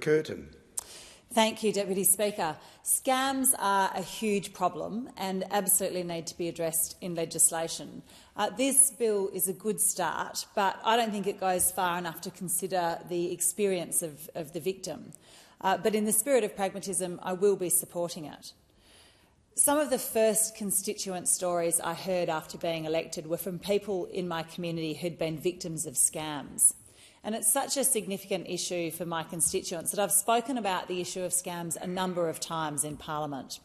Curtin. Thank you, Deputy Speaker. Scams are a huge problem and absolutely need to be addressed in legislation. This bill is a good start, but I don't think it goes far enough to consider the experience of the victim. But in the spirit of pragmatism, I will be supporting it. Some of the first constituent stories I heard after being elected were from people in my community who'd been victims of scams. And it's such a significant issue for my constituents that I've spoken about the issue of scams a number of times in Parliament.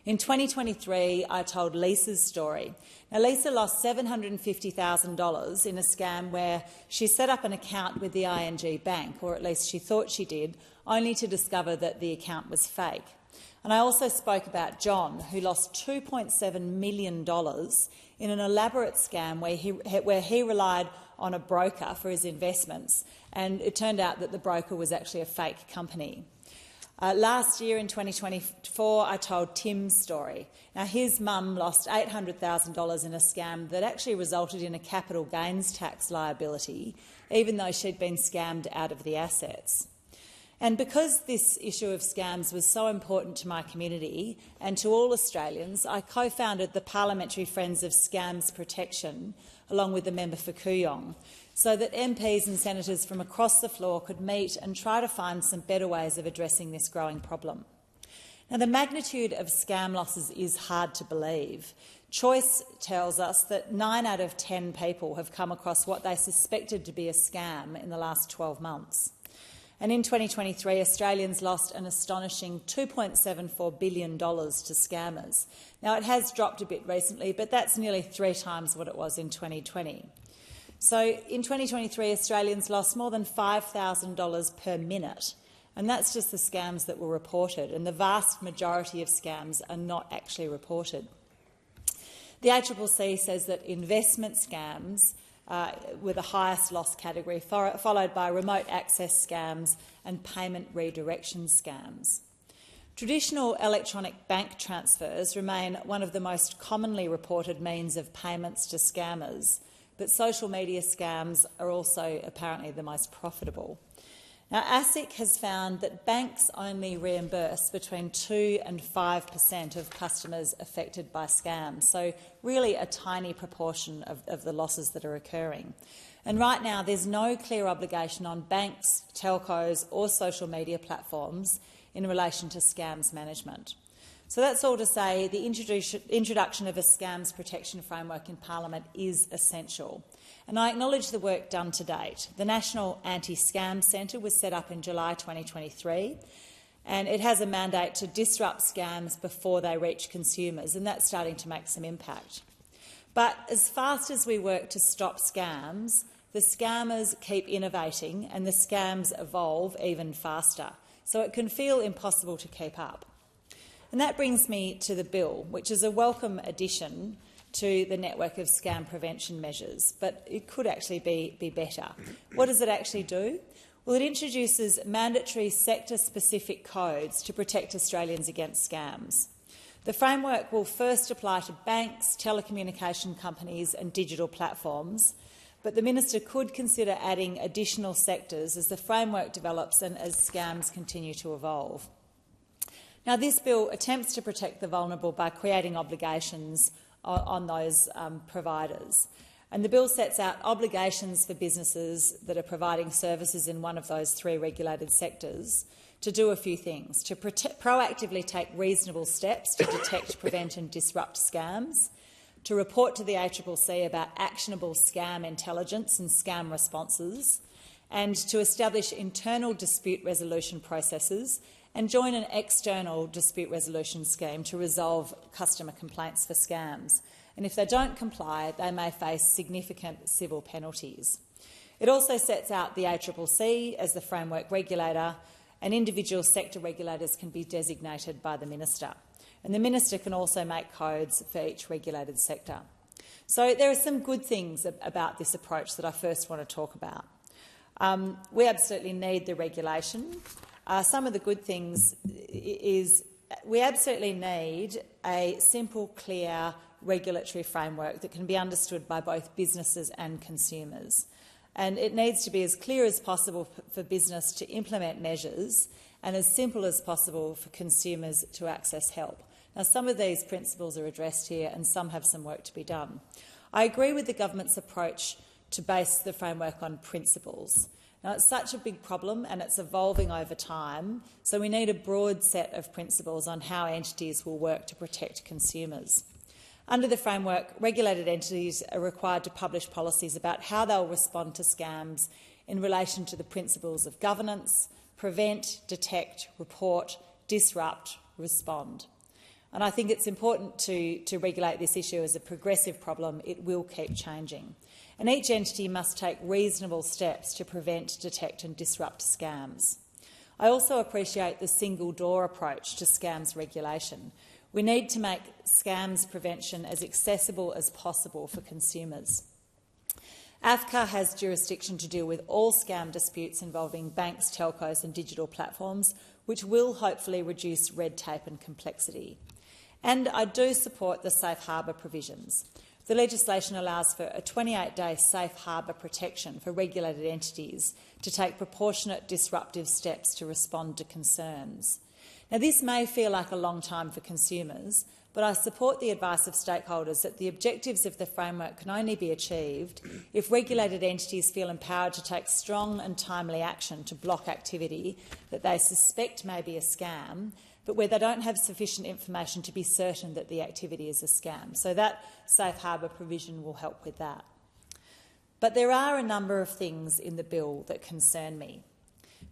In 2023, I told Lisa's story. Now, Lisa lost $750,000 in a scam where she set up an account with the ING bank, or at least she thought she did, only to discover that the account was fake. And I also spoke about John, who lost $2.7 million in an elaborate scam where he relied on a broker for his investments, and it turned out that the broker was actually a fake company. Last year in 2024, I told Tim's story. Now, his mum lost $800,000 in a scam that actually resulted in a capital gains tax liability, even though she'd been scammed out of the assets. And because this issue of scams was so important to my community and to all Australians, I co-founded the Parliamentary Friends of Scams Protection, along with the member for Kooyong, so that MPs and senators from across the floor could meet and try to find some better ways of addressing this growing problem. Now, the magnitude of scam losses is hard to believe. Choice tells us that 9 out of 10 people have come across what they suspected to be a scam in the last 12 months. And in 2023, Australians lost an astonishing $2.74 billion to scammers. Now, it has dropped a bit recently, but that's nearly 3 times what it was in 2020. So in 2023, Australians lost more than $5,000 per minute, and that's just the scams that were reported, and the vast majority of scams are not actually reported. The ACCC says that investment scams were the highest loss category, followed by remote access scams and payment redirection scams. Traditional electronic bank transfers remain one of the most commonly reported means of payments to scammers, but social media scams are also apparently the most profitable. Now, ASIC has found that banks only reimburse between 2 and 5% of customers affected by scams, so really a tiny proportion of the losses that are occurring. And right now there's no clear obligation on banks, telcos or social media platforms in relation to scams management. So that's all to say the introduction of a scams protection framework in Parliament is essential. And I acknowledge the work done to date. The National Anti-Scam Centre was set up in July 2023, and it has a mandate to disrupt scams before they reach consumers, and that's starting to make some impact. But as fast as we work to stop scams, the scammers keep innovating and the scams evolve even faster, so it can feel impossible to keep up. And that brings me to the bill, which is a welcome addition to the network of scam prevention measures, but it could actually be better. What does it actually do? Well, it introduces mandatory sector-specific codes to protect Australians against scams. The framework will first apply to banks, telecommunication companies and digital platforms, but the Minister could consider adding additional sectors as the framework develops and as scams continue to evolve. Now, this bill attempts to protect the vulnerable by creating obligations on those providers. And the bill sets out obligations for businesses that are providing services in one of those 3 regulated sectors to do a few things: to proactively take reasonable steps to detect, prevent and disrupt scams, to report to the ACCC about actionable scam intelligence and scam responses, and to establish internal dispute resolution processes and join an external dispute resolution scheme to resolve customer complaints for scams. And if they don't comply, they may face significant civil penalties. It also sets out the ACCC as the framework regulator, and individual sector regulators can be designated by the Minister. And the Minister can also make codes for each regulated sector. So there are some good things about this approach that I first want to talk about. We absolutely need the regulation. Some of the good things is we absolutely need a simple, clear regulatory framework that can be understood by both businesses and consumers. and it needs to be as clear as possible for business to implement measures and as simple as possible for consumers to access help. Now, some of these principles are addressed here and some have some work to be done. I agree with the government's approach to base the framework on principles. Now, it's such a big problem and it's evolving over time, so we need a broad set of principles on how entities will work to protect consumers. Under the framework, regulated entities are required to publish policies about how they'll respond to scams in relation to the principles of governance, prevent, detect, report, disrupt, respond. And I think it's important to regulate this issue as a progressive problem. It will keep changing. And each entity must take reasonable steps to prevent, detect and disrupt scams. I also appreciate the single-door approach to scams regulation. We need to make scams prevention as accessible as possible for consumers. AFCA has jurisdiction to deal with all scam disputes involving banks, telcos and digital platforms, which will hopefully reduce red tape and complexity. And I do support the safe harbour provisions. The legislation allows for a 28-day safe harbour protection for regulated entities to take proportionate disruptive steps to respond to concerns. Now, this may feel like a long time for consumers, but I support the advice of stakeholders that the objectives of the framework can only be achieved if regulated entities feel empowered to take strong and timely action to block activity that they suspect may be a scam, but where they don't have sufficient information to be certain that the activity is a scam. So that safe harbour provision will help with that. But there are a number of things in the bill that concern me.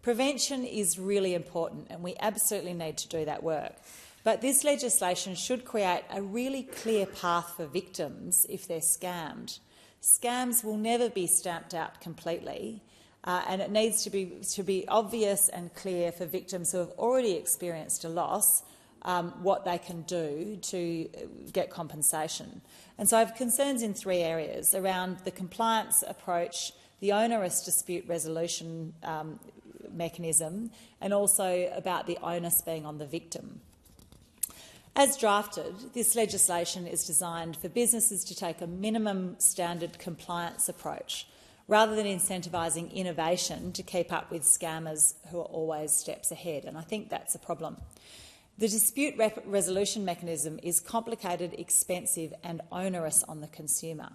Prevention is really important and we absolutely need to do that work. But this legislation should create a really clear path for victims if they're scammed. Scams will never be stamped out completely, and it needs to be obvious and clear for victims who have already experienced a loss what they can do to get compensation. And so I have concerns in three areas: around the compliance approach, the onerous dispute resolution mechanism, and also about the onus being on the victim. As drafted, this legislation is designed for businesses to take a minimum standard compliance approach, rather than incentivising innovation to keep up with scammers who are always steps ahead, and I think that's a problem. The dispute resolution mechanism is complicated, expensive and onerous on the consumer.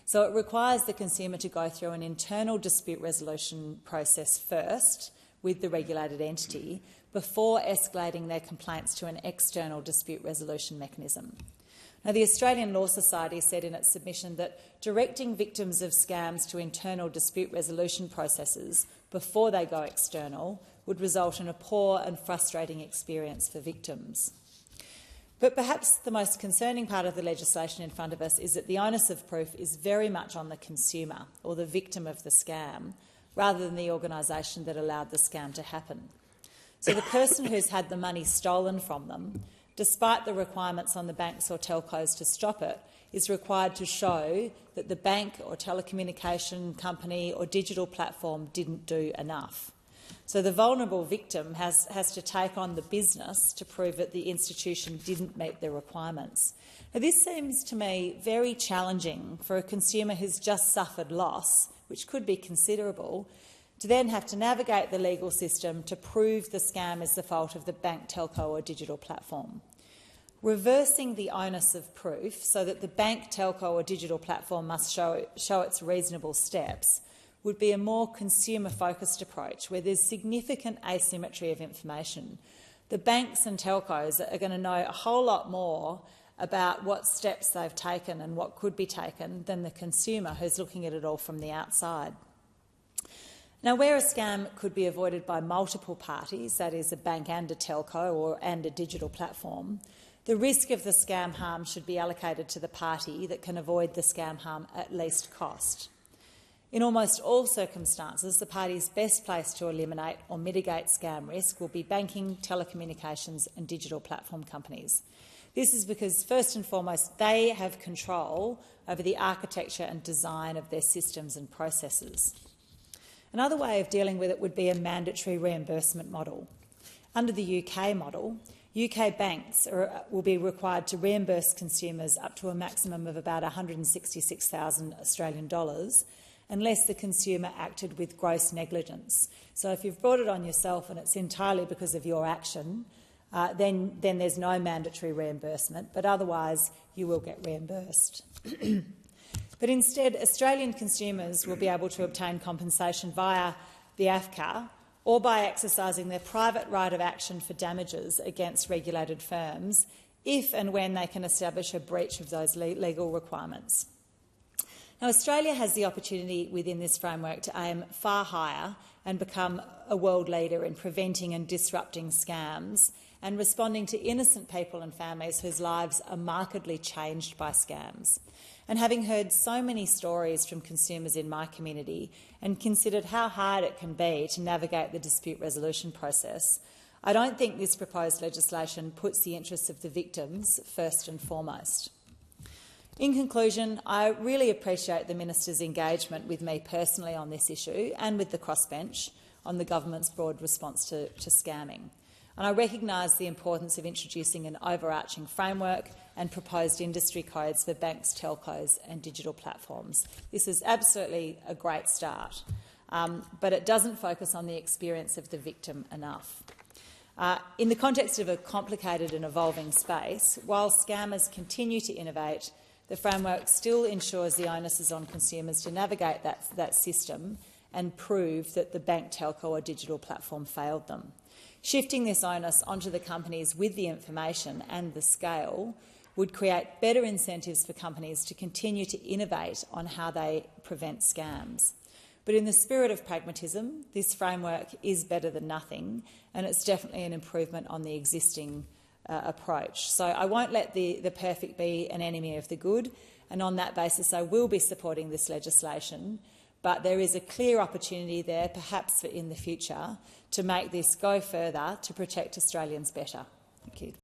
So it requires the consumer to go through an internal dispute resolution process first with the regulated entity before escalating their complaints to an external dispute resolution mechanism. Now, the Australian Law Society said in its submission that directing victims of scams to internal dispute resolution processes before they go external would result in a poor and frustrating experience for victims. But perhaps the most concerning part of the legislation in front of us is that the onus of proof is very much on the consumer or the victim of the scam, rather than the organisation that allowed the scam to happen. So the person who's had the money stolen from them, despite the requirements on the banks or telcos to stop it, is required to show that the bank or telecommunication company or digital platform didn't do enough. So the vulnerable victim has to take on the business to prove that the institution didn't meet the requirements. Now, this seems to me very challenging for a consumer who's just suffered loss, which could be considerable, to then have to navigate the legal system to prove the scam is the fault of the bank, telco or digital platform. Reversing the onus of proof so that the bank, telco or digital platform must show its reasonable steps would be a more consumer-focused approach where there's significant asymmetry of information. The banks and telcos are going to know a whole lot more about what steps they've taken and what could be taken than the consumer who's looking at it all from the outside. Now, where a scam could be avoided by multiple parties, that is a bank and a telco and a digital platform, the risk of the scam harm should be allocated to the party that can avoid the scam harm at least cost. In almost all circumstances, the parties best placed to eliminate or mitigate scam risk will be banking, telecommunications and digital platform companies. This is because, first and foremost, they have control over the architecture and design of their systems and processes. Another way of dealing with it would be a mandatory reimbursement model. Under the UK model, UK banks will be required to reimburse consumers up to a maximum of about $166,000 Australian dollars, unless the consumer acted with gross negligence. So if you've brought it on yourself and it's entirely because of your action, then there's no mandatory reimbursement, but otherwise you will get reimbursed. But instead, Australian consumers will be able to obtain compensation via the AFCA or by exercising their private right of action for damages against regulated firms if and when they can establish a breach of those legal requirements. Now, Australia has the opportunity within this framework to aim far higher and become a world leader in preventing and disrupting scams and responding to innocent people and families whose lives are markedly changed by scams. And having heard so many stories from consumers in my community and considered how hard it can be to navigate the dispute resolution process, I don't think this proposed legislation puts the interests of the victims first and foremost. In conclusion, I really appreciate the Minister's engagement with me personally on this issue and with the crossbench on the government's broad response to scamming. And I recognise the importance of introducing an overarching framework and proposed industry codes for banks, telcos and digital platforms. This is absolutely a great start, but it doesn't focus on the experience of the victim enough. In the context of a complicated and evolving space, while scammers continue to innovate, the framework still ensures the onus is on consumers to navigate that system and prove that the bank, telco or digital platform failed them. Shifting this onus onto the companies with the information and the scale would create better incentives for companies to continue to innovate on how they prevent scams. But in the spirit of pragmatism, this framework is better than nothing, and it's definitely an improvement on the existing approach. So I won't let the perfect be an enemy of the good, and on that basis I will be supporting this legislation, but there is a clear opportunity there, perhaps in the future, to make this go further to protect Australians better. Thank you.